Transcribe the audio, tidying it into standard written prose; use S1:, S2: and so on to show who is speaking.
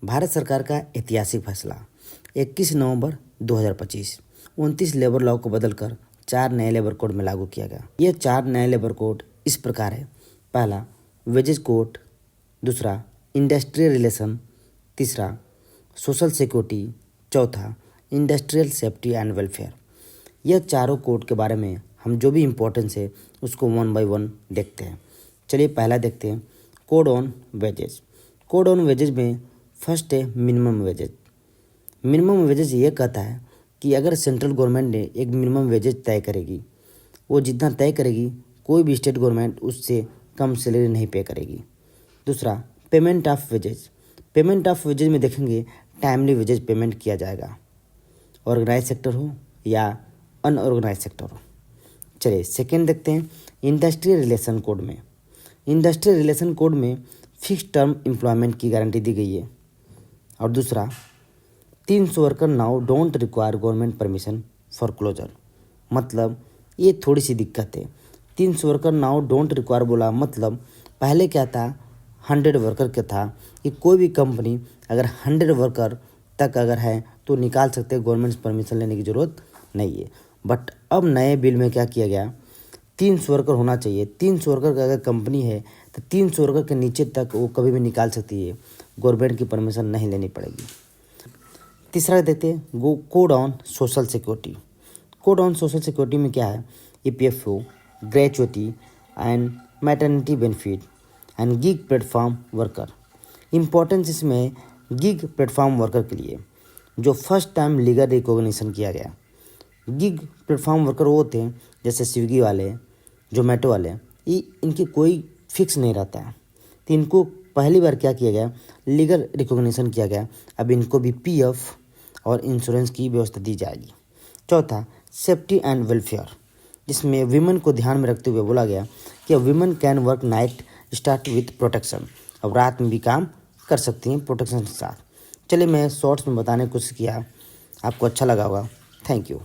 S1: भारत सरकार का ऐतिहासिक फैसला 21 नवंबर 2025 29 लेबर लॉ को बदलकर 4 नए लेबर कोड में लागू किया गया। ये 4 नए लेबर कोड इस प्रकार है। पहला वेजेज कोड, दूसरा इंडस्ट्रियल रिलेशन, तीसरा सोशल सिक्योरिटी, चौथा इंडस्ट्रियल सेफ्टी एंड वेलफेयर। यह चारों कोड के बारे में हम जो भी इम्पोर्टेंस है उसको 1 बाय 1 देखते हैं। चलिए पहला देखते हैं code on wages. Code on wages में फर्स्ट है मिनिमम वेजेज। मिनिमम वेजेज ये कहता है कि अगर सेंट्रल गवर्नमेंट ने एक मिनिमम वेजेज तय करेगी, वो जितना तय करेगी कोई भी स्टेट गवर्नमेंट उससे कम सैलरी नहीं पे करेगी। दूसरा payment of wages. Payment of wages में देखेंगे टाइमली वेजेज पेमेंट किया जाएगा, ऑर्गेनाइज सेक्टर हो या अनऑर्गेनाइज सेक्टर हो। चलिए सेकेंड देखते हैं इंडस्ट्रियल रिलेशन कोड में। इंडस्ट्रियल रिलेशन कोड में फिक्स टर्म एम्प्लॉयमेंट की गारंटी दी गई है। और दूसरा 300 worker now don't require government permission for closure. मतलब ये थोड़ी सी दिक्कत है। 300 वर्कर नाउ डोंट रिक्वायर बोला मतलब पहले क्या था 100 वर्कर क्या था कि कोई भी कंपनी अगर 100 वर्कर तक अगर है तो निकाल सकते हैं, गवर्नमेंट परमिशन लेने की ज़रूरत नहीं है। बट अब नए बिल में क्या किया गया 300 वर्कर होना चाहिए। 300 वर्कर का अगर कंपनी है तो 300 वर्कर के नीचे तक वो कभी भी निकाल सकती है, गवर्नमेंट की परमिशन नहीं लेनी पड़ेगी। तीसरा देखते हैं code on social security. Code on social security में क्या है EPFO, gratuity and maternity benefit and gig platform worker. Importance इसमें गिग प्लेटफॉर्म वर्कर के लिए जो फर्स्ट टाइम लीगल रिकॉग्निशन किया गया। गिग प्लेटफॉर्म वर्कर वो होते हैं जैसे स्विगी वाले, जोमेटो वाले, ये इनकी कोई फिक्स नहीं रहता है, तो इनको पहली बार क्या किया गया लीगल रिकॉग्निशन किया गया। अब इनको भी PF और इंश्योरेंस की व्यवस्था दी जाएगी। चौथा सेफ्टी एंड वेलफेयर, जिसमें विमेन को ध्यान में रखते हुए बोला गया कि women can work night start with protection. अब रात में भी काम कर सकती हैं प्रोटेक्शन के साथ। चलिए मैं शॉर्ट्स में बताने की कोशिश किया, आपको अच्छा लगा होगा। Thank you.